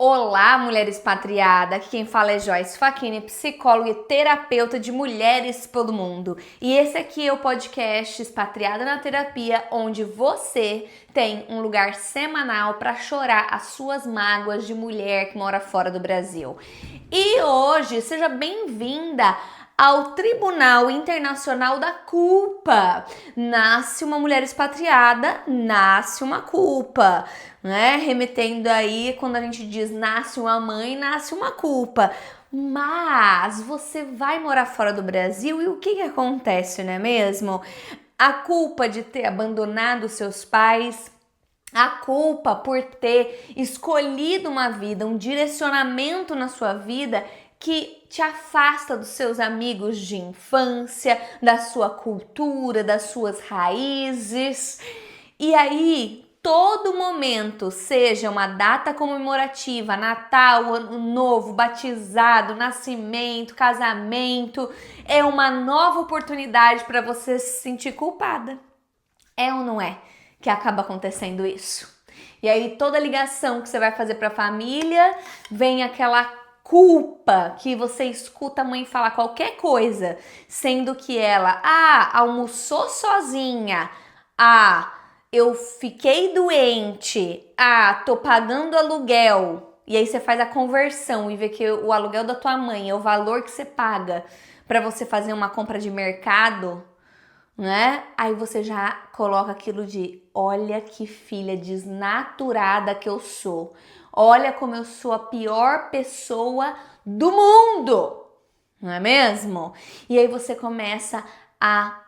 Olá, mulher expatriada! Aqui quem fala é Joyce Facchini, psicóloga e terapeuta de mulheres pelo mundo. E esse aqui é o podcast Expatriada na Terapia, onde você tem um lugar semanal para chorar as suas mágoas de mulher que mora fora do Brasil. E hoje, seja bem-vinda ao Tribunal Internacional da Culpa. Nasce uma mulher expatriada, nasce uma culpa, né? Remetendo aí, quando a gente diz nasce uma mãe, nasce uma culpa. Mas você vai morar fora do Brasil e o que acontece, não é mesmo? A culpa de ter abandonado seus pais, a culpa por ter escolhido uma vida, um direcionamento na sua vida que te afasta dos seus amigos de infância, da sua cultura, das suas raízes. E aí, todo momento, seja uma data comemorativa, Natal, Ano Novo, batizado, nascimento, casamento, é uma nova oportunidade para você se sentir culpada. É ou não é que acaba acontecendo isso? E aí toda ligação que você vai fazer para a família, vem aquela culpa que você escuta a mãe falar qualquer coisa, sendo que ela, almoçou sozinha, eu fiquei doente, tô pagando aluguel. E aí você faz a conversão e vê que o aluguel da tua mãe é o valor que você paga para você fazer uma compra de mercado, né? Aí você já coloca aquilo de olha que filha desnaturada que eu sou. Olha como eu sou a pior pessoa do mundo. Não é mesmo? E aí você começa a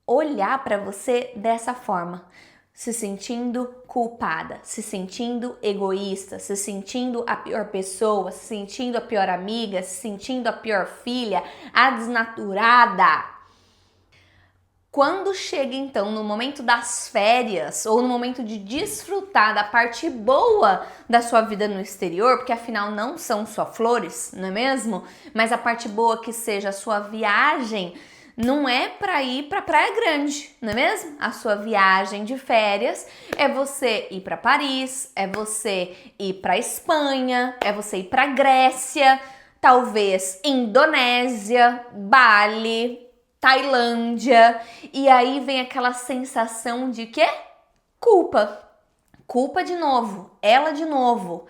olhar para você dessa forma, se sentindo culpada, se sentindo egoísta, se sentindo a pior pessoa, se sentindo a pior amiga, se sentindo a pior filha, a desnaturada. Quando chega então no momento das férias ou no momento de desfrutar da parte boa da sua vida no exterior, porque afinal não são só flores, não é mesmo? Mas a parte boa que seja a sua viagem não é para ir para Praia Grande, não é mesmo? A sua viagem de férias é você ir para Paris, é você ir para Espanha, é você ir para Grécia, talvez Indonésia, Bali, Tailândia, e aí vem aquela sensação de quê? Culpa. Culpa de novo, ela de novo,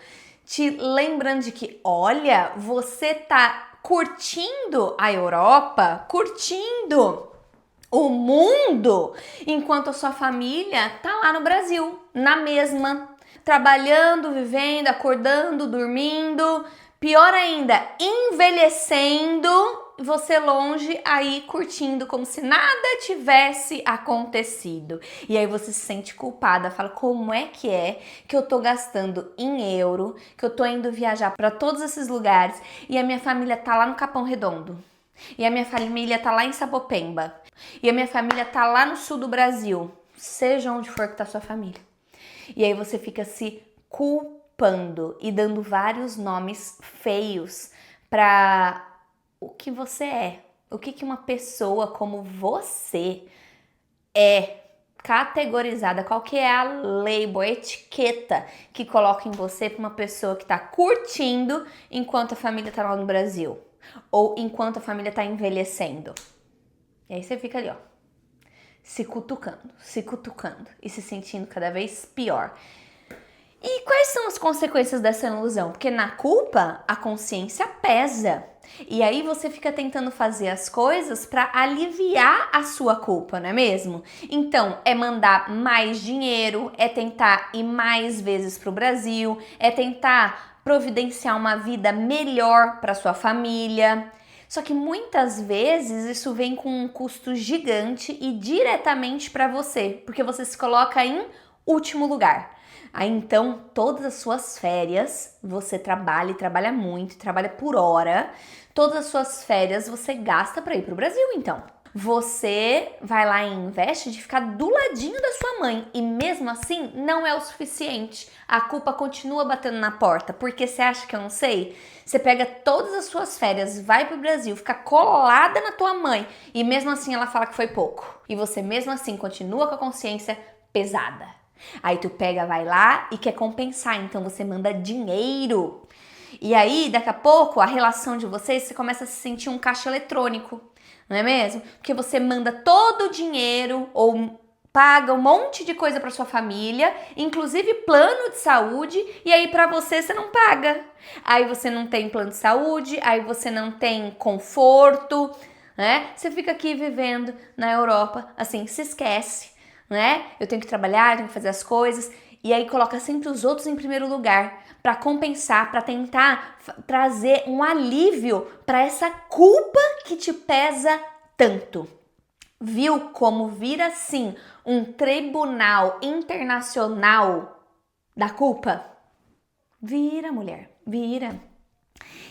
te lembrando de que, olha, você tá curtindo a Europa, curtindo o mundo, enquanto a sua família tá lá no Brasil, na mesma, trabalhando, vivendo, acordando, dormindo, pior ainda, envelhecendo, você longe aí curtindo como se nada tivesse acontecido. E aí você se sente culpada, fala como é que eu tô gastando em euro, que eu tô indo viajar para todos esses lugares e a minha família tá lá no Capão Redondo. E a minha família tá lá em Sapopemba. E a minha família tá lá no sul do Brasil. Seja onde for que tá sua família. E aí você fica se culpando e dando vários nomes feios para o que você é. O que uma pessoa como você é categorizada, qual que é a label, a etiqueta que coloca em você para uma pessoa que tá curtindo enquanto a família tá lá no Brasil. Ou enquanto a família tá envelhecendo. E aí você fica ali, se cutucando e se sentindo cada vez pior. E quais são as consequências dessa ilusão? Porque na culpa, a consciência pesa. E aí você fica tentando fazer as coisas para aliviar a sua culpa, não é mesmo? Então, é mandar mais dinheiro, é tentar ir mais vezes para o Brasil, é tentar providenciar uma vida melhor para sua família. Só que muitas vezes isso vem com um custo gigante e diretamente para você, porque você se coloca em último lugar. Aí então, todas as suas férias, você trabalha e trabalha muito, trabalha por hora. Todas as suas férias você gasta para ir pro Brasil, então. Você vai lá e investe de ficar do ladinho da sua mãe e mesmo assim não é o suficiente. A culpa continua batendo na porta, porque você acha que eu não sei? Você pega todas as suas férias, vai pro Brasil, fica colada na tua mãe e mesmo assim ela fala que foi pouco. E você mesmo assim continua com a consciência pesada. Aí tu pega, vai lá e quer compensar, então você manda dinheiro. E aí, daqui a pouco, a relação de vocês, você começa a se sentir um caixa eletrônico, não é mesmo? Porque você manda todo o dinheiro ou paga um monte de coisa para sua família, inclusive plano de saúde, e aí para você não paga. Aí você não tem plano de saúde, aí você não tem conforto, né? Você fica aqui vivendo na Europa, assim, se esquece, né? Eu tenho que trabalhar, eu tenho que fazer as coisas, e aí coloca sempre os outros em primeiro lugar para compensar, para tentar trazer um alívio para essa culpa que te pesa tanto. Viu como vira assim um tribunal internacional da culpa? Vira, mulher, vira.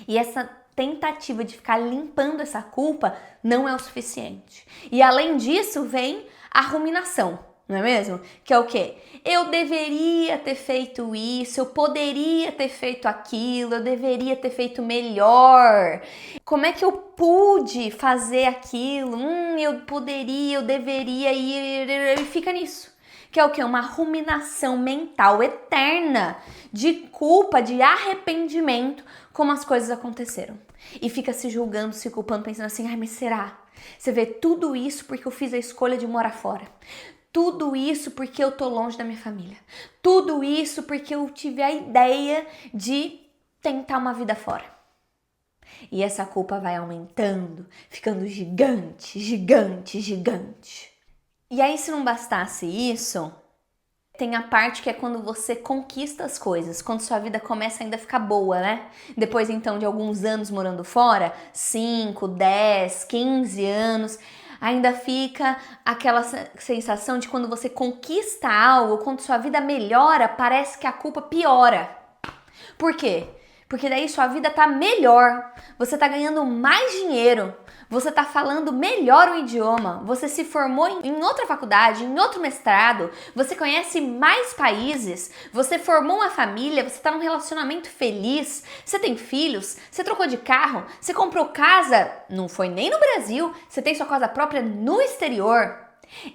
E essa tentativa de ficar limpando essa culpa não é o suficiente. E além disso vem a ruminação, não é mesmo? Que é o quê? Eu deveria ter feito isso, eu poderia ter feito aquilo, eu deveria ter feito melhor. Como é que eu pude fazer aquilo? Eu poderia, eu deveria, e fica nisso. Que é o quê? Uma ruminação mental eterna de culpa, de arrependimento, como as coisas aconteceram. E fica se julgando, se culpando, pensando assim, ai, mas será? Você vê tudo isso porque eu fiz a escolha de morar fora. Tudo isso porque eu tô longe da minha família. Tudo isso porque eu tive a ideia de tentar uma vida fora. E essa culpa vai aumentando, ficando gigante, gigante, gigante. E aí, se não bastasse isso, tem a parte que é quando você conquista as coisas, quando sua vida começa ainda a ficar boa, né? Depois, então, de alguns anos morando fora, 5, 10, 15 anos, ainda fica aquela sensação de quando você conquista algo, quando sua vida melhora, parece que a culpa piora. Por quê? Porque daí sua vida tá melhor, você tá ganhando mais dinheiro, você tá falando melhor o idioma, você se formou em outra faculdade, em outro mestrado, você conhece mais países, você formou uma família, você tá num relacionamento feliz, você tem filhos, você trocou de carro, você comprou casa, não foi nem no Brasil, você tem sua casa própria no exterior.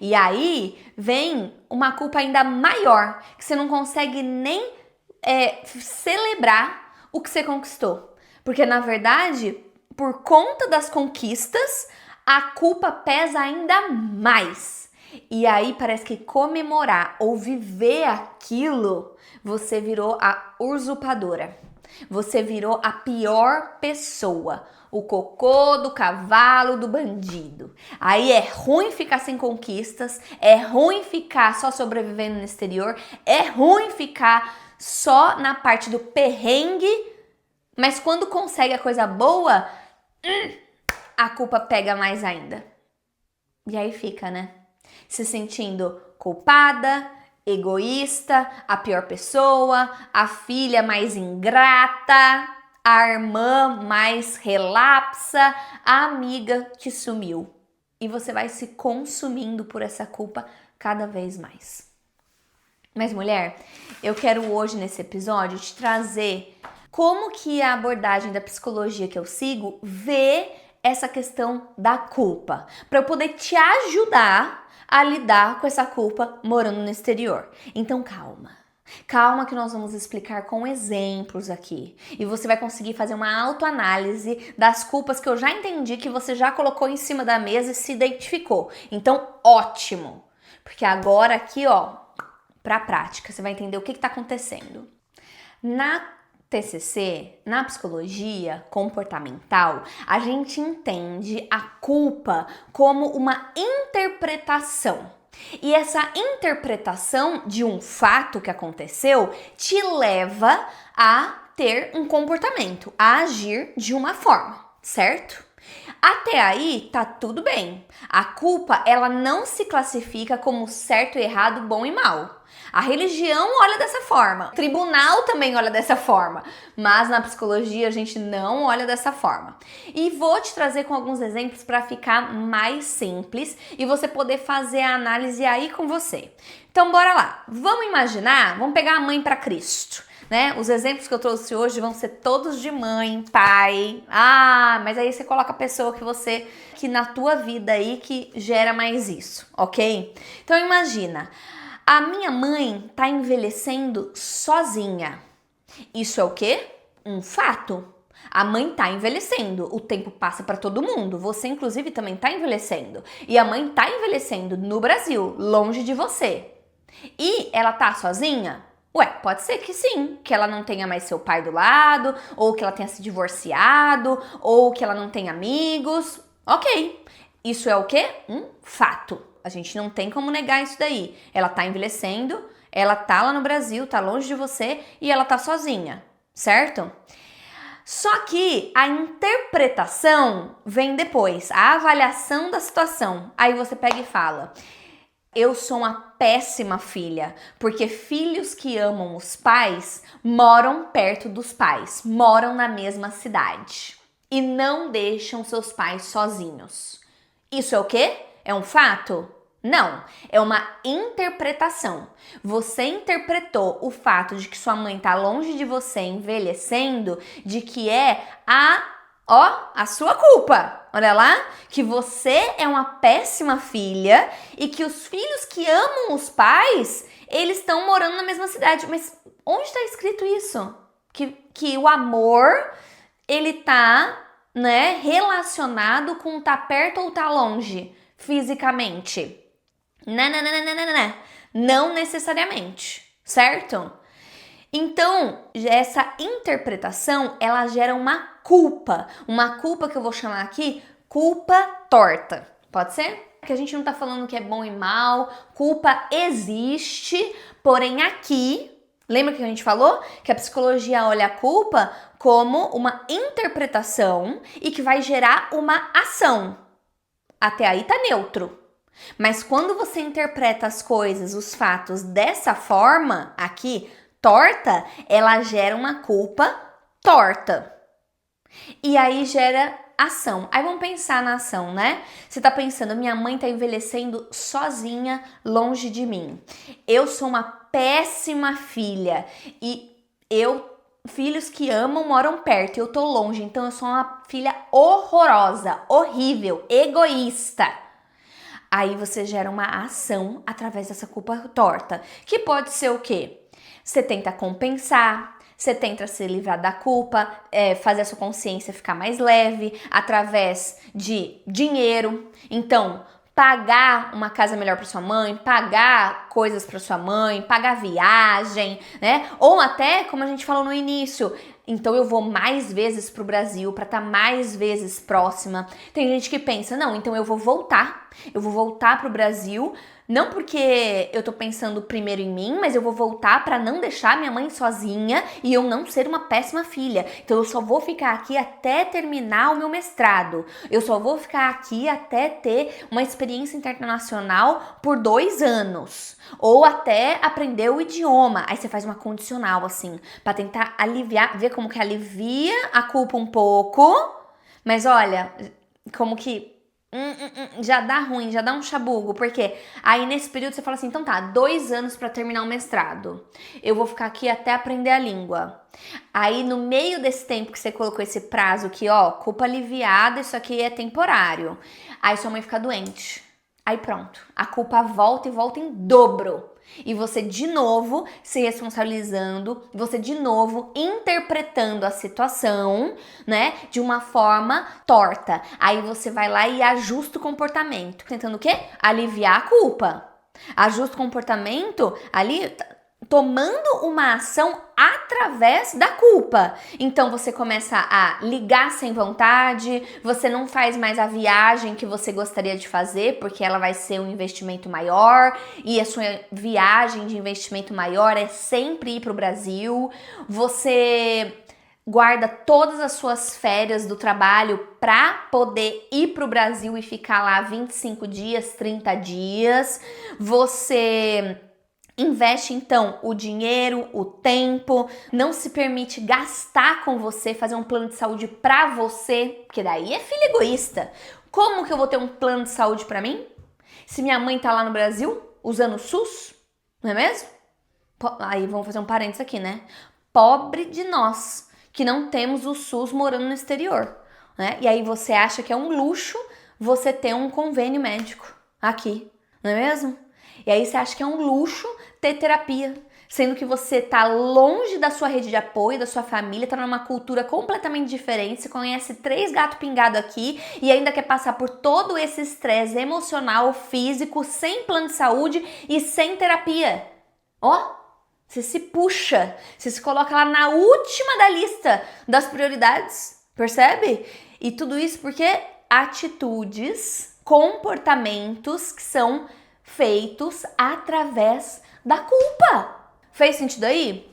E aí vem uma culpa ainda maior, que você não consegue nem celebrar o que você conquistou. Porque, na verdade, por conta das conquistas, a culpa pesa ainda mais. E aí parece que comemorar ou viver aquilo, você virou a usurpadora. Você virou a pior pessoa. O cocô do cavalo do bandido. Aí é ruim ficar sem conquistas, é ruim ficar só sobrevivendo no exterior, é ruim ficar só na parte do perrengue, mas quando consegue a coisa boa, a culpa pega mais ainda. E aí fica, né? Se sentindo culpada, egoísta, a pior pessoa, a filha mais ingrata, a irmã mais relapsa, a amiga que sumiu. E você vai se consumindo por essa culpa cada vez mais. Mas, mulher, eu quero hoje nesse episódio te trazer como que a abordagem da psicologia que eu sigo vê essa questão da culpa, para eu poder te ajudar a lidar com essa culpa morando no exterior. Então, calma. Calma que nós vamos explicar com exemplos aqui. E você vai conseguir fazer uma autoanálise das culpas que eu já entendi que você já colocou em cima da mesa e se identificou. Então, ótimo. Porque agora aqui, ó, para a prática, você vai entender o que está acontecendo. Na TCC, na psicologia comportamental, a gente entende a culpa como uma interpretação. E essa interpretação de um fato que aconteceu te leva a ter um comportamento, a agir de uma forma, certo? Até aí tá tudo bem. A culpa, ela não se classifica como certo e errado, bom e mal. A religião olha dessa forma, o tribunal também olha dessa forma, mas na psicologia a gente não olha dessa forma. E vou te trazer com alguns exemplos para ficar mais simples e você poder fazer a análise aí com você. Então bora lá, vamos imaginar, vamos pegar a mãe para Cristo. Né? Os exemplos que eu trouxe hoje vão ser todos de mãe, pai. Mas aí você coloca a pessoa que na tua vida aí que gera mais isso, ok? Então imagina, A minha mãe tá envelhecendo sozinha. Isso é o quê? Um fato. A mãe tá envelhecendo, o tempo passa para todo mundo. Você, inclusive, também tá envelhecendo. E a mãe tá envelhecendo no Brasil, longe de você. E ela tá sozinha? Ué, pode ser que sim, que ela não tenha mais seu pai do lado, ou que ela tenha se divorciado, ou que ela não tenha amigos. Ok. Isso é o quê? Um fato. A gente não tem como negar isso daí. Ela tá envelhecendo, ela tá lá no Brasil, tá longe de você e ela tá sozinha, certo? Só que a interpretação vem depois, a avaliação da situação. Aí você pega e fala: eu sou uma péssima filha, porque filhos que amam os pais moram perto dos pais, moram na mesma cidade e não deixam seus pais sozinhos. Isso é o quê? É um fato? Não, é uma interpretação. Você interpretou o fato de que sua mãe tá longe de você, envelhecendo, de que é a sua culpa. Olha lá, que você é uma péssima filha e que os filhos que amam os pais, eles estão morando na mesma cidade. Mas onde está escrito isso? Que o amor, ele tá, né, relacionado com tá perto ou tá longe fisicamente. Não necessariamente, certo? Então, essa interpretação, ela gera uma culpa que eu vou chamar aqui culpa torta. Pode ser? Que a gente não tá falando que é bom e mal, culpa existe, porém aqui, lembra que a gente falou? Que a psicologia olha a culpa como uma interpretação e que vai gerar uma ação. Até aí tá neutro. Mas quando você interpreta as coisas, os fatos dessa forma, aqui, torta, ela gera uma culpa torta. E aí gera ação. Aí vamos pensar na ação, né? Você tá pensando, minha mãe tá envelhecendo sozinha, longe de mim. Eu sou uma péssima filha e filhos que amam moram perto e eu tô longe, então eu sou uma filha horrorosa, horrível, egoísta. Aí você gera uma ação através dessa culpa torta, que pode ser o quê? Você tenta compensar, você tenta se livrar da culpa, fazer a sua consciência ficar mais leve através de dinheiro. Então, pagar uma casa melhor para sua mãe, pagar coisas para sua mãe, pagar viagem, né? Ou até, como a gente falou no início, então eu vou mais vezes pro Brasil para estar mais vezes próxima. Tem gente que pensa, não, então eu vou voltar pro Brasil, não porque eu tô pensando primeiro em mim, mas eu vou voltar para não deixar minha mãe sozinha e eu não ser uma péssima filha. Então eu só vou ficar aqui até terminar o meu mestrado. Eu só vou ficar aqui até ter uma experiência internacional por 2 anos. Ou até aprender o idioma. Aí você faz uma condicional assim, para tentar aliviar, ver como que alivia a culpa um pouco. Mas olha, como que já dá ruim, já dá um chabugo, porque aí nesse período você fala assim, então tá, 2 anos pra terminar o mestrado, eu vou ficar aqui até aprender a língua. Aí no meio desse tempo que você colocou esse prazo que, ó, culpa aliviada, isso aqui é temporário, aí sua mãe fica doente, aí pronto, a culpa volta e volta em dobro. E você de novo se responsabilizando, você de novo interpretando a situação, né, de uma forma torta. Aí você vai lá e ajusta o comportamento, tentando o quê? Aliviar a culpa. Ajusta o comportamento ali tomando uma ação através da culpa. Então você começa a ligar sem vontade, você não faz mais a viagem que você gostaria de fazer, porque ela vai ser um investimento maior, e a sua viagem de investimento maior é sempre ir para o Brasil. Você guarda todas as suas férias do trabalho para poder ir para o Brasil e ficar lá 25 dias, 30 dias. Você investe então o dinheiro, o tempo, não se permite gastar com você, fazer um plano de saúde pra você, porque daí é filho egoísta. Como que eu vou ter um plano de saúde pra mim? Se minha mãe tá lá no Brasil usando o SUS, não é mesmo? Aí vamos fazer um parênteses aqui, né? Pobre de nós que não temos o SUS morando no exterior, né? E aí você acha que é um luxo você ter um convênio médico aqui, não é mesmo? E aí você acha que é um luxo ter terapia, sendo que você tá longe da sua rede de apoio, da sua família, tá numa cultura completamente diferente, você conhece 3 gatos pingados aqui e ainda quer passar por todo esse estresse emocional, físico, sem plano de saúde e sem terapia. Ó, você se puxa, você se coloca lá na última da lista das prioridades, percebe? E tudo isso porque atitudes, comportamentos que são feitos através da culpa. Fez sentido aí?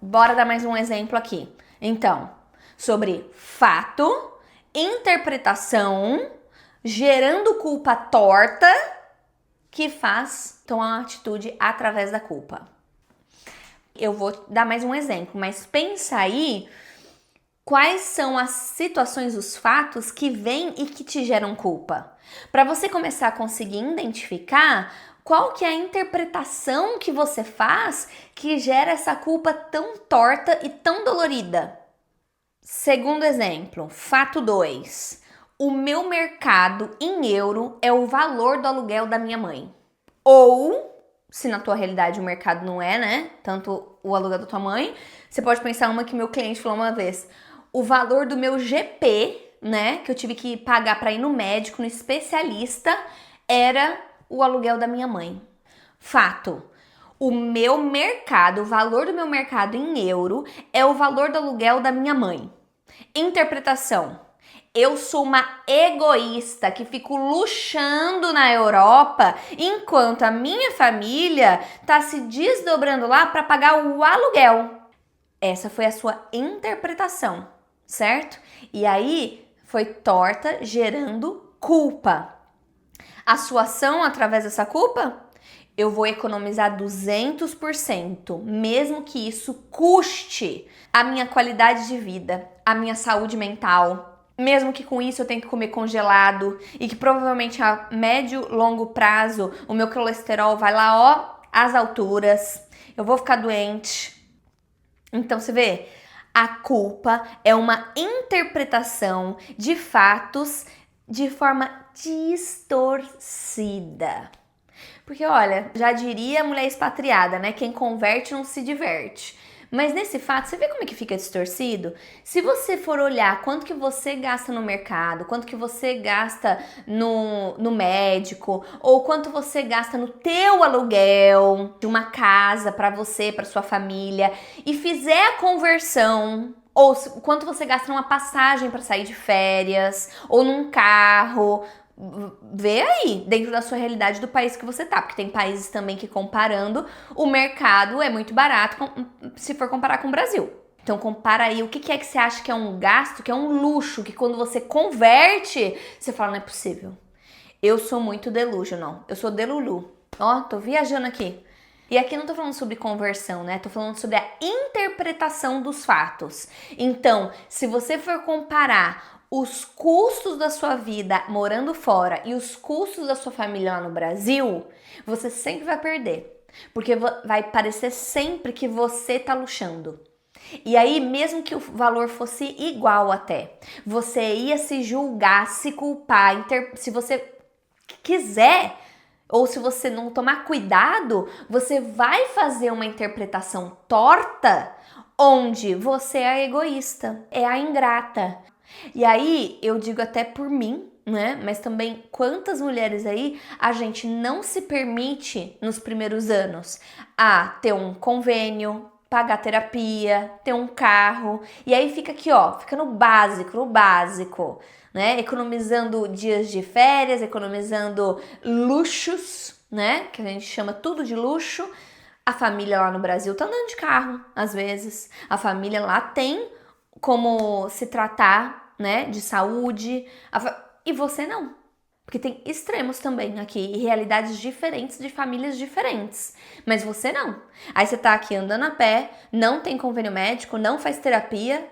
Bora dar mais um exemplo aqui. Então, sobre fato, interpretação, gerando culpa torta, que faz tomar uma atitude através da culpa. Eu vou dar mais um exemplo, mas pensa aí quais são as situações, os fatos que vêm e que te geram culpa. Para você começar a conseguir identificar qual que é a interpretação que você faz que gera essa culpa tão torta e tão dolorida. Segundo exemplo, fato 2. O meu mercado em euro é o valor do aluguel da minha mãe. Ou, se na tua realidade o mercado não é, né? Tanto o aluguel da tua mãe, você pode pensar uma que meu cliente falou uma vez. O valor do meu GP, né? Que eu tive que pagar para ir no médico, no especialista, era o aluguel da minha mãe. Fato. O meu mercado, o valor do meu mercado em euro é o valor do aluguel da minha mãe. Interpretação. Eu sou uma egoísta que fico luxando na Europa enquanto a minha família tá se desdobrando lá para pagar o aluguel. Essa foi a sua interpretação, certo? E aí foi torta, gerando culpa. A sua ação através dessa culpa? Eu vou economizar 200%, mesmo que isso custe a minha qualidade de vida, a minha saúde mental, mesmo que com isso eu tenha que comer congelado e que provavelmente a médio, longo prazo o meu colesterol vai lá, ó, às alturas, eu vou ficar doente. Então você vê, a culpa é uma interpretação de fatos de forma distorcida. Porque olha, já diria a mulher expatriada, né? Quem converte não se diverte. Mas nesse fato, você vê como é que fica distorcido? Se você for olhar quanto que você gasta no mercado, quanto que você gasta no médico, ou quanto você gasta no teu aluguel de uma casa para você, para sua família, e fizer a conversão, ou quanto você gasta numa passagem para sair de férias, ou num carro, vê aí, dentro da sua realidade do país que você tá, porque tem países também que comparando, o mercado é muito barato se for comparar com o Brasil. Então compara aí, o que é que você acha que é um gasto, que é um luxo, que quando você converte, você fala, não é possível. Eu sou muito delusional, eu sou delulu. Ó, tô viajando aqui. E aqui não tô falando sobre conversão, né? Tô falando sobre a interpretação dos fatos. Então, se você for comparar os custos da sua vida morando fora e os custos da sua família lá no Brasil, você sempre vai perder. Porque vai parecer sempre que você tá luxando. E aí, mesmo que o valor fosse igual até, você ia se julgar, se culpar, se você quiser, ou se você não tomar cuidado, você vai fazer uma interpretação torta onde você é a egoísta, é a ingrata. E aí, eu digo até por mim, né? Mas também quantas mulheres aí a gente não se permite nos primeiros anos a ter um convênio, pagar terapia, ter um carro, e aí fica aqui, ó, fica no básico, né? Economizando dias de férias, economizando luxos, né? Que a gente chama tudo de luxo. A família lá no Brasil tá andando de carro, às vezes. A família lá tem como se tratar, né, de saúde, e você não. Porque tem extremos também aqui e realidades diferentes de famílias diferentes. Mas você não. Aí você tá aqui andando a pé, não tem convênio médico, não faz terapia.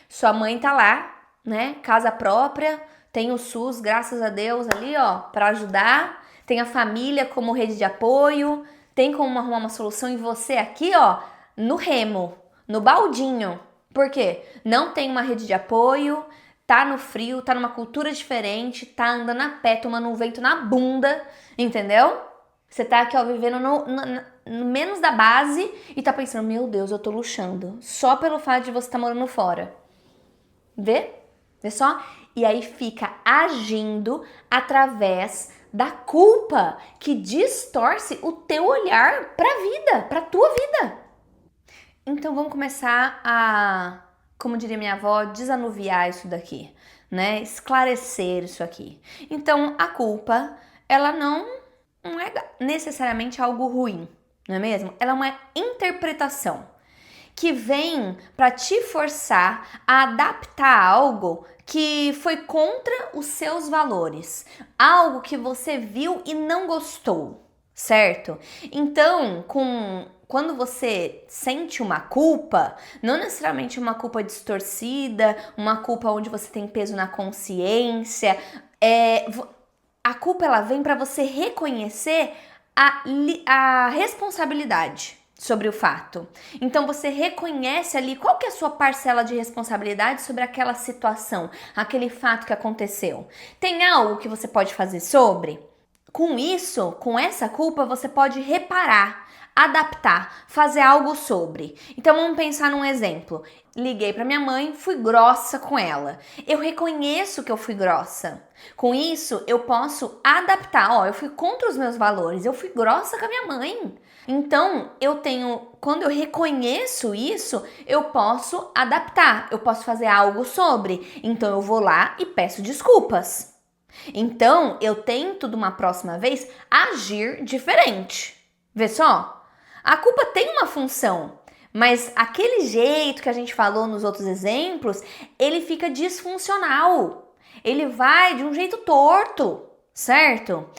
Sua mãe tá lá, né? Casa própria, tem o SUS, graças a Deus, ali, ó, pra ajudar. Tem a família como rede de apoio, tem como arrumar uma solução. E você aqui, ó, no remo, no baldinho. Por quê? Não tem uma rede de apoio, tá no frio, tá numa cultura diferente, tá andando a pé, tomando um vento na bunda, entendeu? Você tá aqui, ó, vivendo no menos da base e tá pensando, meu Deus, eu tô luxando. Só pelo fato de você estar morando fora. Vê? Vê só? E aí fica agindo através da culpa que distorce o teu olhar pra vida, pra tua vida. Então vamos começar a, como diria minha avó, desanuviar isso daqui, né? Esclarecer isso aqui. Então a culpa, ela não é necessariamente algo ruim, não é mesmo? Ela é uma interpretação que vem para te forçar a adaptar algo que foi contra os seus valores, algo que você viu e não gostou, certo? Então, quando você sente uma culpa, não necessariamente uma culpa distorcida, uma culpa onde você tem peso na consciência, a culpa ela vem para você reconhecer a responsabilidade sobre o fato. Então você reconhece ali qual que é a sua parcela de responsabilidade sobre aquela situação, aquele fato que aconteceu. Tem algo que você pode fazer sobre? Com isso, com essa culpa, você pode reparar, adaptar, fazer algo sobre. Então vamos pensar num exemplo. Liguei para minha mãe, fui grossa com ela. Eu reconheço que eu fui grossa. Com isso, eu posso adaptar. Ó, eu fui contra os meus valores, eu fui grossa com a minha mãe. Então, quando eu reconheço isso, eu posso adaptar, eu posso fazer algo sobre. Então, eu vou lá e peço desculpas. Então, eu tento, de uma próxima vez, agir diferente. Vê só? A culpa tem uma função, mas aquele jeito que a gente falou nos outros exemplos, ele fica disfuncional. Ele vai de um jeito torto, certo?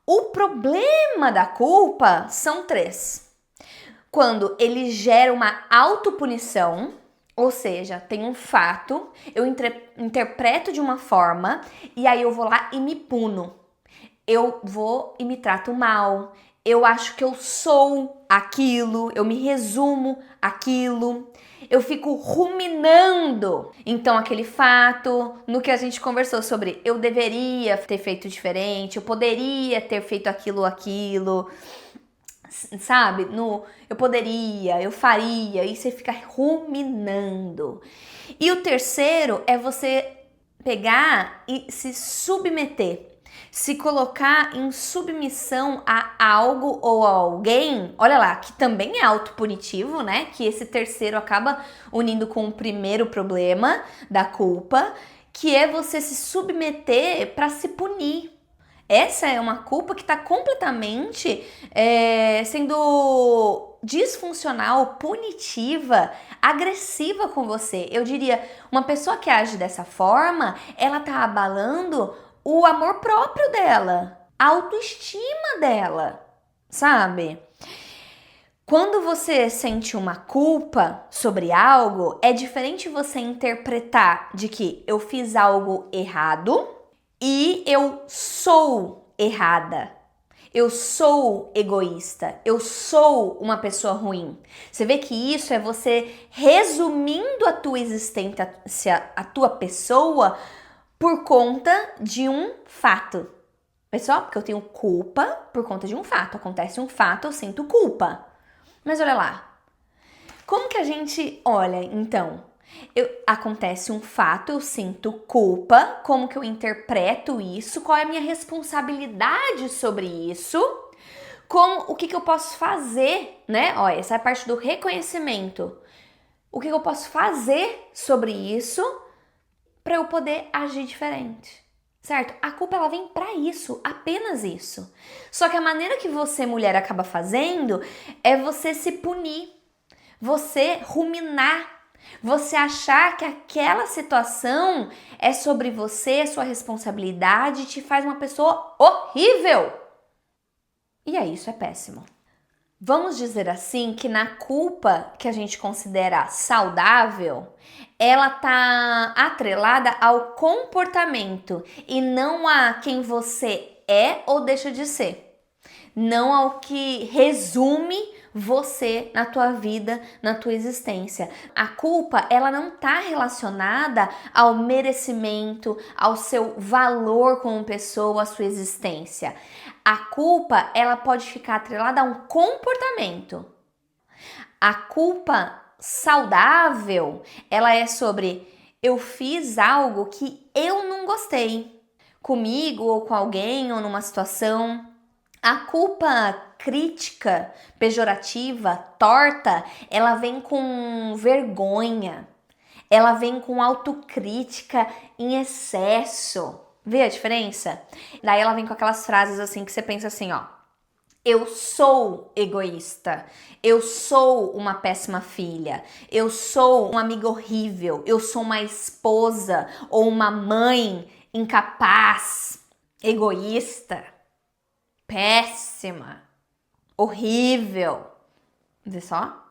O problema da culpa são 3. Quando ele gera uma autopunição, ou seja, tem um fato, eu interpreto de uma forma e aí eu vou lá e me puno. Eu vou e me trato mal. Eu acho que eu sou aquilo, eu me resumo aquilo. Eu fico ruminando, então, aquele fato, no que a gente conversou sobre eu deveria ter feito diferente, eu poderia ter feito aquilo, sabe? Eu poderia, eu faria, e você fica ruminando. E o terceiro é você pegar e se submeter. Se colocar em submissão a algo ou a alguém, olha lá, que também é autopunitivo, né? Que esse terceiro acaba unindo com o primeiro problema da culpa, que é você se submeter para se punir. Essa é uma culpa que está completamente sendo disfuncional, punitiva, agressiva com você. Eu diria, uma pessoa que age dessa forma, ela tá abalando o amor próprio dela, a autoestima dela, sabe? Quando você sente uma culpa sobre algo, é diferente você interpretar de que eu fiz algo errado e eu sou errada. Eu sou egoísta, eu sou uma pessoa ruim. Você vê que isso é você resumindo a tua existência, a tua pessoa, por conta de um fato. Pessoal, porque eu tenho culpa por conta de um fato. Acontece um fato, eu sinto culpa. Mas olha lá, como que a gente olha então? Acontece um fato, eu sinto culpa, como que eu interpreto isso, qual é a minha responsabilidade sobre isso, o que eu posso fazer, né? Olha, essa é a parte do reconhecimento. O que eu posso fazer sobre isso para eu poder agir diferente, certo? A culpa ela vem para isso, apenas isso. Só que a maneira que você, mulher, acaba fazendo é você se punir, você ruminar, você achar que aquela situação é sobre você, sua responsabilidade, te faz uma pessoa horrível. E aí, isso é péssimo. Vamos dizer assim que na culpa que a gente considera saudável, ela tá atrelada ao comportamento e não a quem você é ou deixa de ser. Não ao que resume você na tua vida, na tua existência. A culpa, ela não tá relacionada ao merecimento, ao seu valor como pessoa, à sua existência. A culpa, ela pode ficar atrelada a um comportamento. A culpa saudável, ela é sobre eu fiz algo que eu não gostei, comigo ou com alguém ou numa situação. A culpa crítica, pejorativa, torta, ela vem com vergonha, ela vem com autocrítica em excesso. Vê a diferença? Daí ela vem com aquelas frases assim que você pensa assim, ó. Eu sou egoísta, eu sou uma péssima filha, eu sou uma amiga horrível, eu sou uma esposa ou uma mãe incapaz, egoísta, péssima, horrível. Vê só?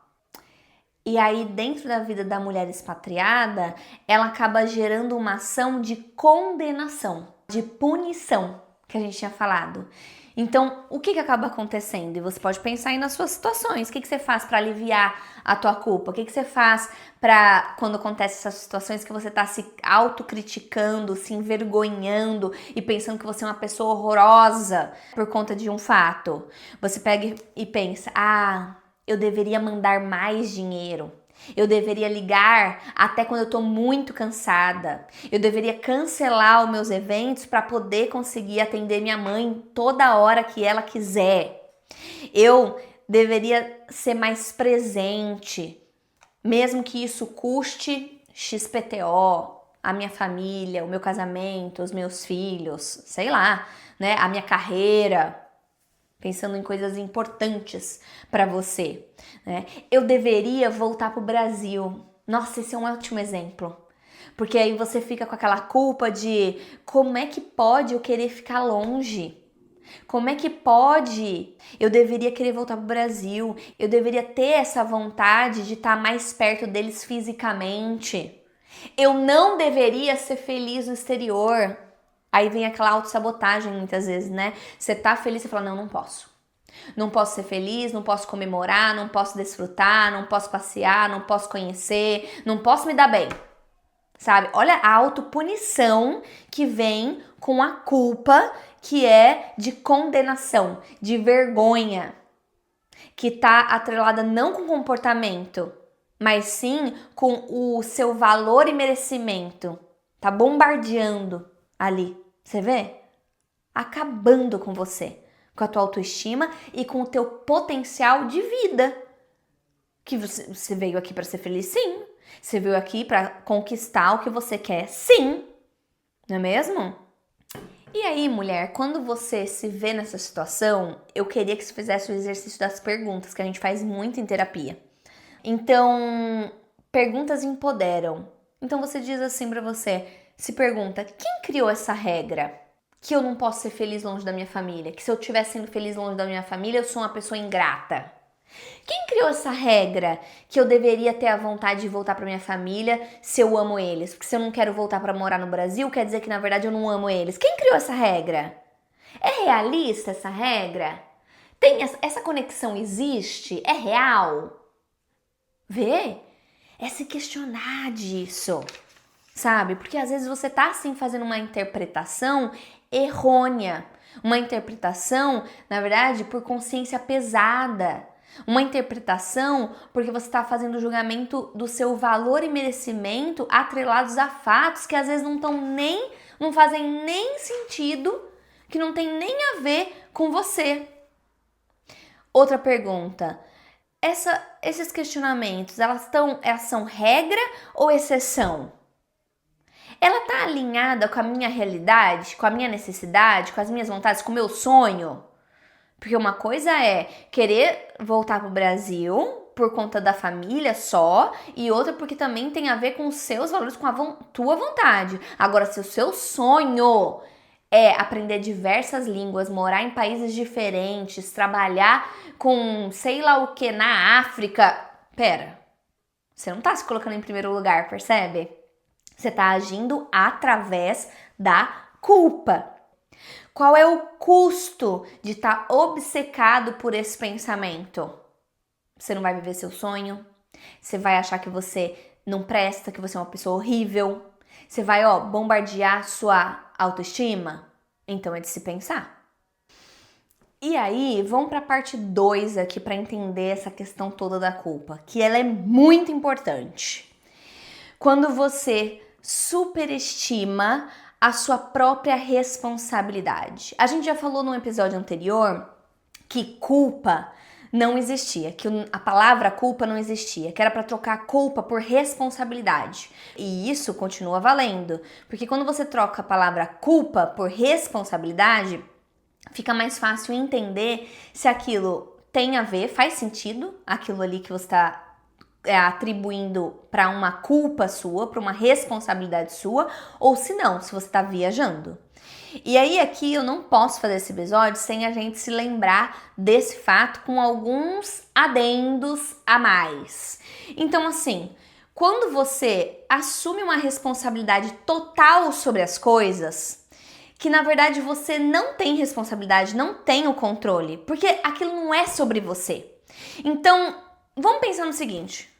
E aí, dentro da vida da mulher expatriada, ela acaba gerando uma ação de condenação, de punição, que a gente tinha falado. Então, o que acaba acontecendo? E você pode pensar aí nas suas situações. O que você faz para aliviar a tua culpa? O que você faz para, quando acontecem essas situações que você tá se autocriticando, se envergonhando e pensando que você é uma pessoa horrorosa por conta de um fato? Você pega e pensa, eu deveria mandar mais dinheiro. Eu deveria ligar até quando eu tô muito cansada. Eu deveria cancelar os meus eventos para poder conseguir atender minha mãe toda hora que ela quiser. Eu deveria ser mais presente, mesmo que isso custe XPTO, a minha família, o meu casamento, os meus filhos, sei lá, né, a minha carreira. Pensando em coisas importantes para você, né? Eu deveria voltar pro Brasil. Nossa, esse é um ótimo exemplo. Porque aí você fica com aquela culpa de como é que pode eu querer ficar longe? Como é que pode? Eu deveria querer voltar pro Brasil. Eu deveria ter essa vontade de estar mais perto deles fisicamente. Eu não deveria ser feliz no exterior. Aí vem aquela autossabotagem muitas vezes, né? Você tá feliz e fala, não posso. Não posso ser feliz, não posso comemorar, não posso desfrutar, não posso passear, não posso conhecer, não posso me dar bem. Sabe? Olha a autopunição que vem com a culpa que é de condenação, de vergonha, que tá atrelada não com comportamento, mas sim com o seu valor e merecimento. Tá bombardeando ali. Você vê? Acabando com você, com a tua autoestima e com o teu potencial de vida. Que você veio aqui para ser feliz, sim. Você veio aqui para conquistar o que você quer, sim. Não é mesmo? E aí, mulher, quando você se vê nessa situação, eu queria que você fizesse o exercício das perguntas, que a gente faz muito em terapia. Então, perguntas empoderam. Então você diz assim pra você, se pergunta, quem criou essa regra? Que eu não posso ser feliz longe da minha família, que se eu estiver sendo feliz longe da minha família, eu sou uma pessoa ingrata. Quem criou essa regra que eu deveria ter a vontade de voltar para minha família se eu amo eles? Porque se eu não quero voltar para morar no Brasil, quer dizer que na verdade eu não amo eles. Quem criou essa regra? É realista essa regra? Tem essa conexão existe? É real? Vê? É se questionar disso, sabe? Porque às vezes você tá assim fazendo uma interpretação errônea, uma interpretação, na verdade, por consciência pesada, uma interpretação porque você está fazendo o julgamento do seu valor e merecimento atrelados a fatos que às vezes não fazem nem sentido, que não tem nem a ver com você. Outra pergunta. Esses questionamentos, elas são regra ou exceção? Ela tá alinhada com a minha realidade, com a minha necessidade, com as minhas vontades, com o meu sonho? Porque uma coisa é querer voltar pro Brasil por conta da família só, e outra porque também tem a ver com os seus valores, com a tua vontade. Agora, se o seu sonho é aprender diversas línguas, morar em países diferentes, trabalhar com sei lá o que na África. Pera, você não tá se colocando em primeiro lugar, percebe? Você tá agindo através da culpa. Qual é o custo de estar obcecado por esse pensamento? Você não vai viver seu sonho, você vai achar que você não presta, que você é uma pessoa horrível, você vai, bombardear sua autoestima? Então é de se pensar. E aí, vamos para a parte 2 aqui para entender essa questão toda da culpa, que ela é muito importante. Quando você superestima a sua própria responsabilidade. A gente já falou no episódio anterior que culpa não existia, que a palavra culpa não existia, que era para trocar culpa por responsabilidade. E isso continua valendo, porque quando você troca a palavra culpa por responsabilidade, fica mais fácil entender se aquilo tem a ver, faz sentido, aquilo ali que você está atribuindo para uma culpa sua, para uma responsabilidade sua, ou se não, se você está viajando. E aí aqui eu não posso fazer esse episódio sem a gente se lembrar desse fato com alguns adendos a mais. Então assim, quando você assume uma responsabilidade total sobre as coisas, que na verdade você não tem responsabilidade, não tem o controle, porque aquilo não é sobre você. Então, vamos pensar no seguinte: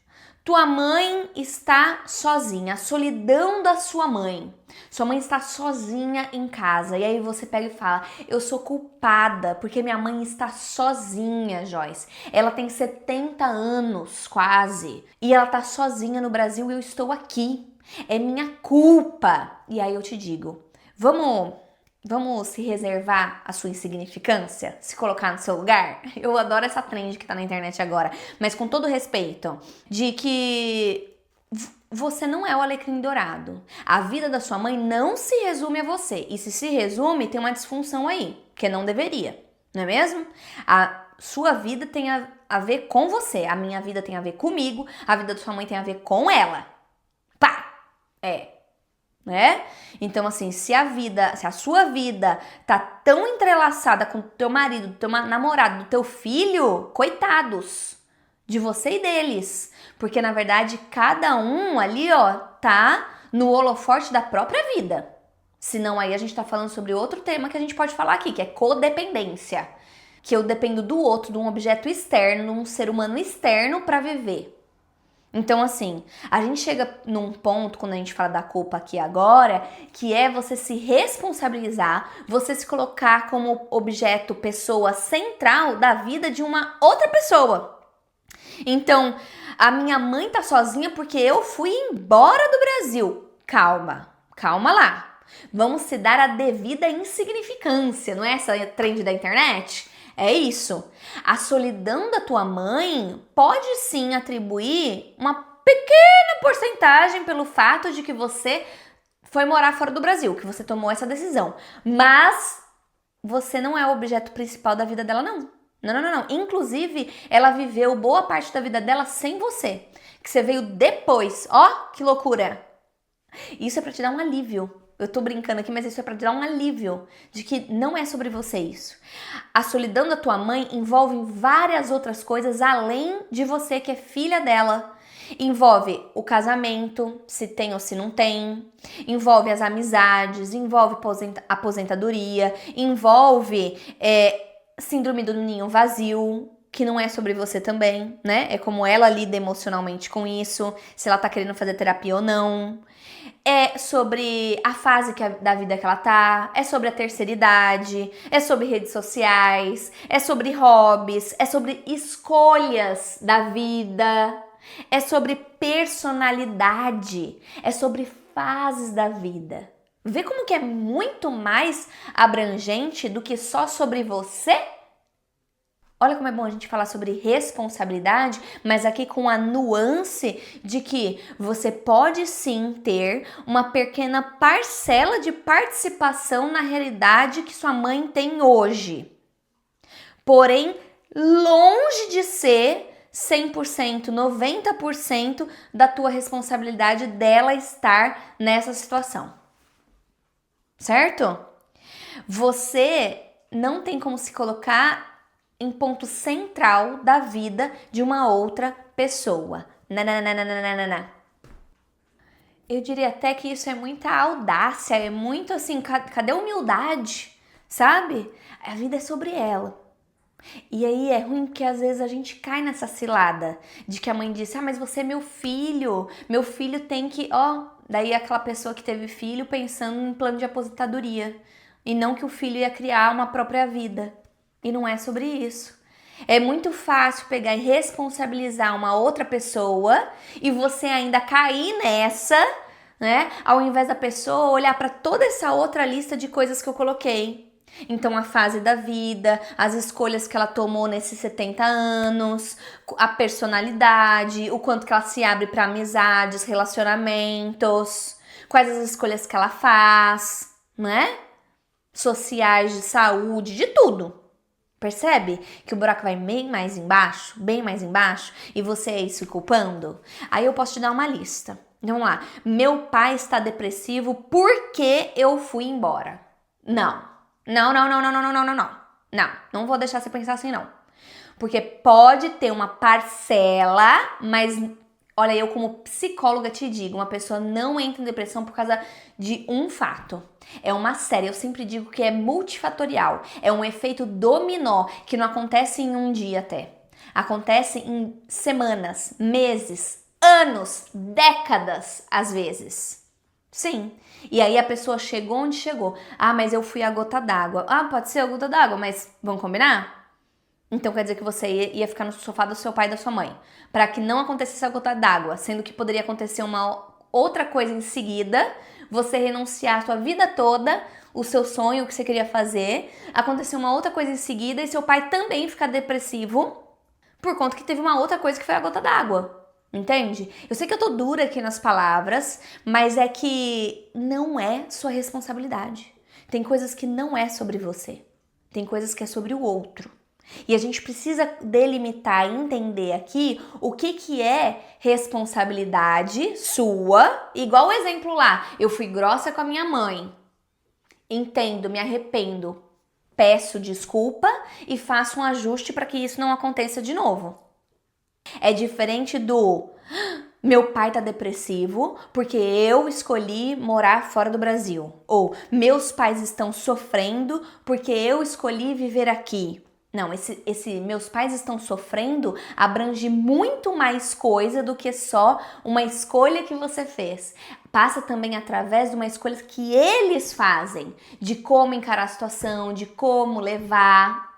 tua mãe está sozinha, a solidão da sua mãe. Sua mãe está sozinha em casa e aí você pega e fala: eu sou culpada porque minha mãe está sozinha, Joyce. Ela tem 70 anos quase e ela está sozinha no Brasil e eu estou aqui. É minha culpa. E aí eu te digo, vamos se reservar a sua insignificância? Se colocar no seu lugar? Eu adoro essa trend que tá na internet agora, mas com todo respeito, de que você não é o alecrim dourado. A vida da sua mãe não se resume a você. E se resume, tem uma disfunção aí, que não deveria, não é mesmo? A sua vida tem a ver com você, a minha vida tem a ver comigo, a vida da sua mãe tem a ver com ela. Pá! Né? Então assim, se a sua vida tá tão entrelaçada com o teu marido, do teu namorado, do teu filho, coitados de você e deles, porque na verdade cada um ali, ó, tá no holofote da própria vida. Senão aí a gente tá falando sobre outro tema que a gente pode falar aqui, que é codependência, que eu dependo do outro, de um objeto externo, de um ser humano externo para viver. Então, assim, a gente chega num ponto, quando a gente fala da culpa aqui agora, que é você se responsabilizar, você se colocar como objeto, pessoa central da vida de uma outra pessoa. Então, a minha mãe tá sozinha porque eu fui embora do Brasil. Calma lá. Vamos se dar a devida insignificância, não é essa trend da internet? É isso. A solidão da tua mãe pode sim atribuir uma pequena porcentagem pelo fato de que você foi morar fora do Brasil, que você tomou essa decisão. Mas você não é o objeto principal da vida dela, não. Não. Inclusive, ela viveu boa parte da vida dela sem você. Que você veio depois. Ó, que loucura! Isso é pra te dar um alívio. Eu tô brincando aqui, mas isso é pra te dar um alívio de que não é sobre você isso. A solidão da tua mãe envolve várias outras coisas além de você que é filha dela. Envolve o casamento, se tem ou se não tem. Envolve as amizades, envolve aposentadoria, envolve síndrome do ninho vazio, que não é sobre você também, né? É como ela lida emocionalmente com isso, se ela tá querendo fazer terapia ou não. É sobre a fase da vida que ela tá, é sobre a terceira idade, é sobre redes sociais, é sobre hobbies, é sobre escolhas da vida, é sobre personalidade, é sobre fases da vida. Vê como que é muito mais abrangente do que só sobre você? Olha como é bom a gente falar sobre responsabilidade, mas aqui com a nuance de que você pode sim ter uma pequena parcela de participação na realidade que sua mãe tem hoje. Porém, longe de ser 100%, 90% da tua responsabilidade dela estar nessa situação. Certo? Você não tem como se colocar em ponto central da vida de uma outra pessoa. Nananana. Eu diria até que isso é muita audácia, é muito assim, cadê a humildade, sabe? A vida é sobre ela. E aí é ruim porque às vezes a gente cai nessa cilada de que a mãe disse: mas você é meu filho tem que, daí aquela pessoa que teve filho pensando em plano de aposentadoria e não que o filho ia criar uma própria vida. E não é sobre isso. É muito fácil pegar e responsabilizar uma outra pessoa e você ainda cair nessa, né? Ao invés da pessoa olhar para toda essa outra lista de coisas que eu coloquei. Então, a fase da vida, as escolhas que ela tomou nesses 70 anos, a personalidade, o quanto que ela se abre para amizades, relacionamentos, quais as escolhas que ela faz, né? Sociais, de saúde, de tudo. Percebe que o buraco vai bem mais embaixo, e você é isso culpando? Aí eu posso te dar uma lista. Então, vamos lá. Meu pai está depressivo porque eu fui embora. Não. Não vou deixar você pensar assim, não. Porque pode ter uma parcela, mas olha, eu como psicóloga te digo, uma pessoa não entra em depressão por causa de um fato. É uma série, eu sempre digo que é multifatorial. É um efeito dominó que não acontece em um dia até. Acontece em semanas, meses, anos, décadas, às vezes. Sim. E aí a pessoa chegou onde chegou. Ah, mas eu fui a gota d'água. Ah, pode ser a gota d'água, mas vamos combinar? Então quer dizer que você ia ficar no sofá do seu pai e da sua mãe. Para que não acontecesse a gota d'água, sendo que poderia acontecer uma outra coisa em seguida, você renunciar a sua vida toda, o seu sonho, o que você queria fazer, acontecer uma outra coisa em seguida e seu pai também ficar depressivo por conta que teve uma outra coisa que foi a gota d'água. Entende? Eu sei que eu tô dura aqui nas palavras, mas é que não é sua responsabilidade. Tem coisas que não é sobre você. Tem coisas que é sobre o outro. E a gente precisa delimitar e entender aqui o que é responsabilidade sua. Igual o exemplo lá, eu fui grossa com a minha mãe. Entendo, me arrependo. Peço desculpa e faço um ajuste para que isso não aconteça de novo. É diferente do meu pai tá depressivo porque eu escolhi morar fora do Brasil. Ou meus pais estão sofrendo porque eu escolhi viver aqui. Não, esse meus pais estão sofrendo abrange muito mais coisa do que só uma escolha que você fez. Passa também através de uma escolha que eles fazem, de como encarar a situação, de como levar.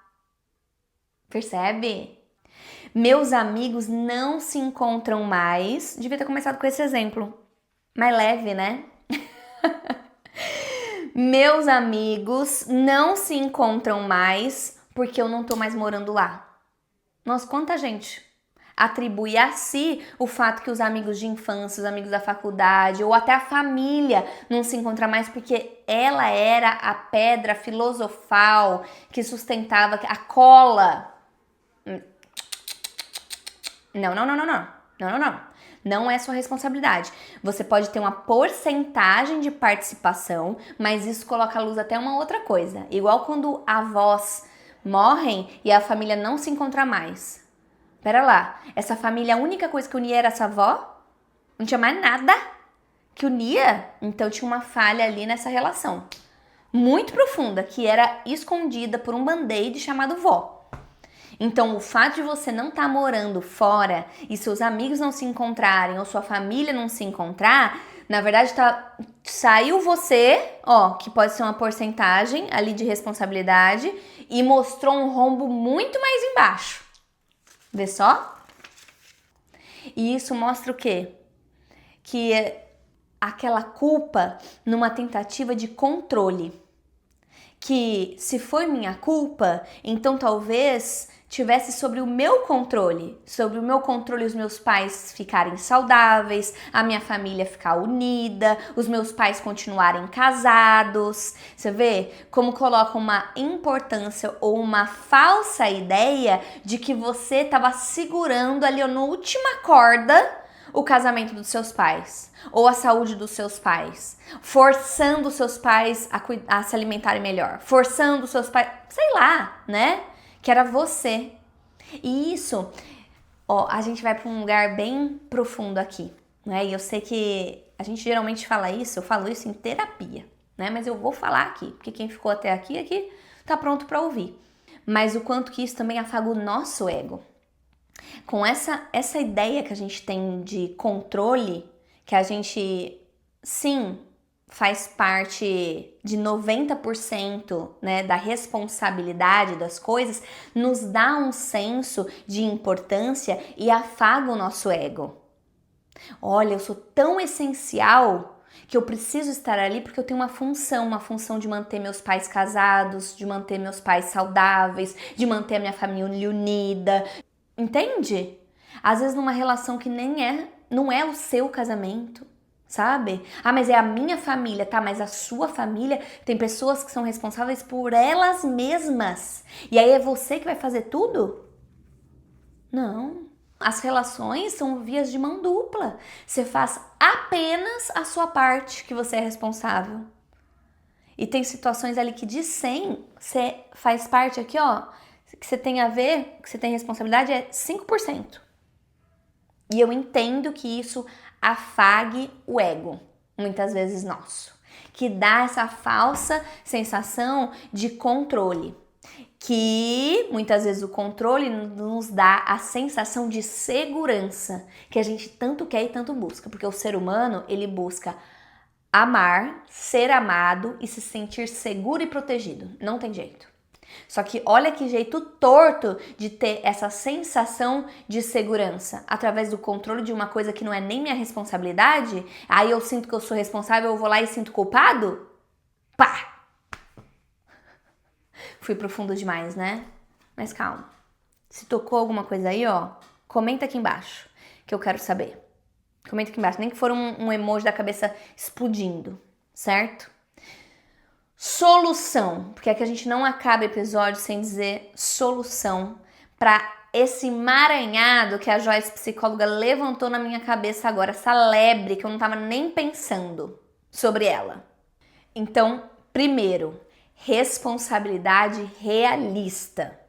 Percebe? Meus amigos não se encontram mais. Devia ter começado com esse exemplo. Mais leve, né? Meus amigos não se encontram mais porque eu não tô mais morando lá. Nossa, quanta gente atribui a si o fato que os amigos de infância, os amigos da faculdade ou até a família não se encontra mais porque ela era a pedra filosofal que sustentava a cola. Não. Não é sua responsabilidade. Você pode ter uma porcentagem de participação, mas isso coloca à luz até uma outra coisa. Igual quando avós morrem e a família não se encontra mais. Pera lá, essa família, a única coisa que unia era essa avó? Não tinha mais nada que unia? Então tinha uma falha ali nessa relação. Muito profunda, que era escondida por um band-aid chamado vó. Então, o fato de você não estar morando fora e seus amigos não se encontrarem ou sua família não se encontrar, na verdade saiu você, que pode ser uma porcentagem ali de responsabilidade e mostrou um rombo muito mais embaixo. Vê só? E isso mostra o quê? Que aquela culpa numa tentativa de controle. Que se foi minha culpa, então talvez tivesse sobre o meu controle os meus pais ficarem saudáveis, a minha família ficar unida, os meus pais continuarem casados. Você vê como coloca uma importância ou uma falsa ideia de que você estava segurando ali na última corda o casamento dos seus pais ou a saúde dos seus pais, forçando os seus pais a se alimentarem melhor, forçando os seus pais, sei lá, né? Que era você. E isso, a gente vai para um lugar bem profundo aqui, né? E eu sei que a gente geralmente fala isso, eu falo isso em terapia, né? Mas eu vou falar aqui, porque quem ficou até aqui tá pronto para ouvir. Mas o quanto que isso também afaga o nosso ego. Com essa ideia que a gente tem de controle, que a gente, sim, faz parte de 90%, né, da responsabilidade das coisas, nos dá um senso de importância e afaga o nosso ego. Olha, eu sou tão essencial que eu preciso estar ali porque eu tenho uma função de manter meus pais casados, de manter meus pais saudáveis, de manter a minha família unida. Entende? Às vezes numa relação que não é o seu casamento, sabe? Ah, mas é a minha família, tá? Mas a sua família tem pessoas que são responsáveis por elas mesmas. E aí é você que vai fazer tudo? Não. As relações são vias de mão dupla. Você faz apenas a sua parte que você é responsável. E tem situações ali que de 100, você faz parte aqui, ó, que você tem a ver, que você tem responsabilidade é 5%. E eu entendo que isso afague o ego, muitas vezes nosso, que dá essa falsa sensação de controle, que muitas vezes o controle nos dá a sensação de segurança, que a gente tanto quer e tanto busca, porque o ser humano, ele busca amar, ser amado e se sentir seguro e protegido, não tem jeito. Só que olha que jeito torto de ter essa sensação de segurança através do controle de uma coisa que não é nem minha responsabilidade. Aí eu sinto que eu sou responsável, eu vou lá e sinto culpado? Pá! Fui profundo demais, né? Mas calma. Se tocou alguma coisa aí, ó, comenta aqui embaixo que eu quero saber. Comenta aqui embaixo, nem que for um emoji da cabeça explodindo, certo? Solução, porque é que a gente não acaba o episódio sem dizer solução para esse emaranhado que a Joyce psicóloga levantou na minha cabeça agora, essa lebre que eu não tava nem pensando sobre ela. Então, primeiro, responsabilidade realista.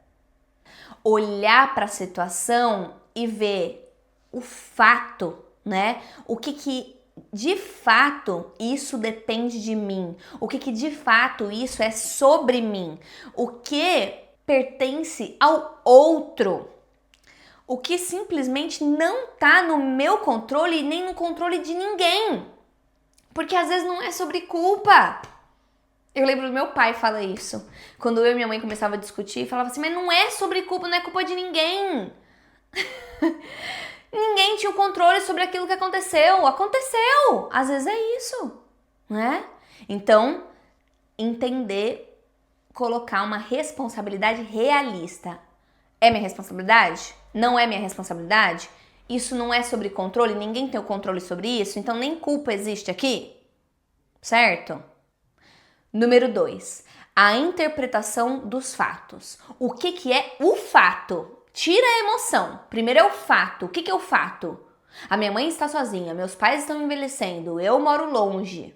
Olhar para a situação e ver o fato, né? O que de fato isso depende de mim, o que de fato isso é sobre mim, o que pertence ao outro, o que simplesmente não tá no meu controle nem no controle de ninguém, porque às vezes não é sobre culpa. Eu lembro do meu pai falar isso, quando eu e minha mãe começava a discutir, falava assim, mas não é sobre culpa, não é culpa de ninguém. Ninguém tinha o controle sobre aquilo que aconteceu. Aconteceu! Às vezes é isso, né? Então, entender, colocar uma responsabilidade realista. É minha responsabilidade? Não é minha responsabilidade? Isso não é sobre controle? Ninguém tem o controle sobre isso? Então nem culpa existe aqui? Certo? Número 2. A interpretação dos fatos. O que é o fato? Tira a emoção. Primeiro é o fato. O que é o fato? A minha mãe está sozinha, meus pais estão envelhecendo, eu moro longe.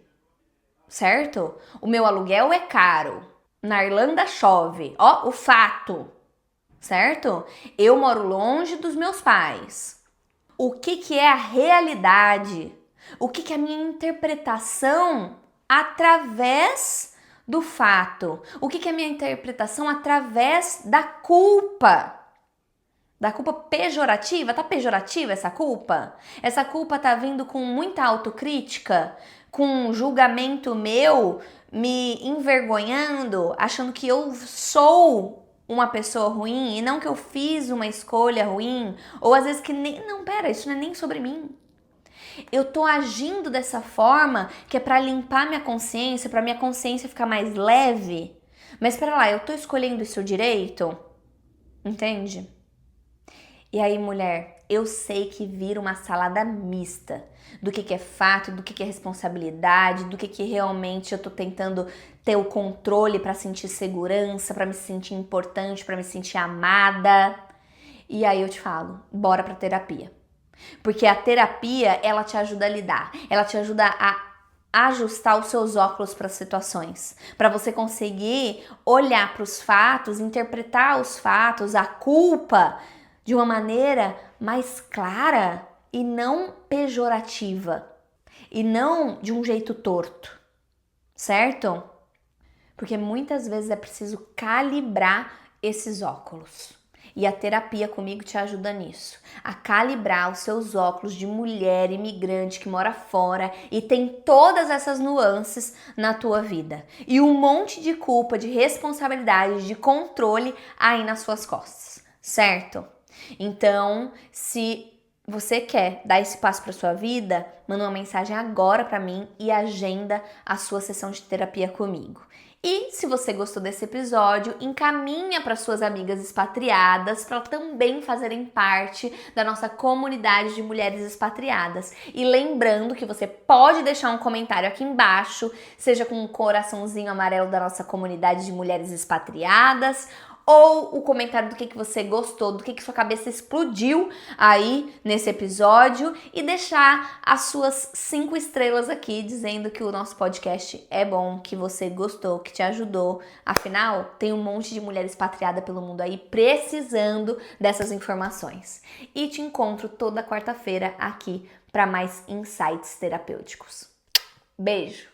Certo? O meu aluguel é caro. Na Irlanda chove. Ó, o fato. Certo? Eu moro longe dos meus pais. O que é a realidade? O que é a minha interpretação através do fato? O que é a minha interpretação através da culpa? Da culpa pejorativa? Tá pejorativa essa culpa? Essa culpa tá vindo com muita autocrítica? Com um julgamento meu, me envergonhando, achando que eu sou uma pessoa ruim e não que eu fiz uma escolha ruim? Ou às vezes que nem... Não, pera, isso não é nem sobre mim. Eu tô agindo dessa forma que é pra limpar minha consciência, pra minha consciência ficar mais leve. Mas pera lá, eu tô escolhendo isso direito? Entende? E aí, mulher, eu sei que vira uma salada mista do que é fato, do que é responsabilidade, do que realmente eu tô tentando ter o controle pra sentir segurança, pra me sentir importante, pra me sentir amada. E aí eu te falo, bora pra terapia. Porque a terapia, ela te ajuda a lidar, ela te ajuda a ajustar os seus óculos para as situações, para você conseguir olhar para os fatos, interpretar os fatos, a culpa de uma maneira mais clara e não pejorativa, e não de um jeito torto, certo? Porque muitas vezes é preciso calibrar esses óculos. E a terapia comigo te ajuda nisso, a calibrar os seus óculos de mulher imigrante que mora fora e tem todas essas nuances na tua vida. E um monte de culpa, de responsabilidade, de controle aí nas suas costas, certo? Então, se você quer dar esse passo para sua vida, manda uma mensagem agora para mim e agenda a sua sessão de terapia comigo. E se você gostou desse episódio, encaminha para suas amigas expatriadas para também fazerem parte da nossa comunidade de mulheres expatriadas. E lembrando que você pode deixar um comentário aqui embaixo, seja com um coraçãozinho amarelo da nossa comunidade de mulheres expatriadas, ou o comentário do que você gostou, do que sua cabeça explodiu aí nesse episódio e deixar as suas 5 estrelas aqui dizendo que o nosso podcast é bom, que você gostou, que te ajudou. Afinal, tem um monte de mulher expatriada pelo mundo aí precisando dessas informações. E te encontro toda quarta-feira aqui para mais insights terapêuticos. Beijo!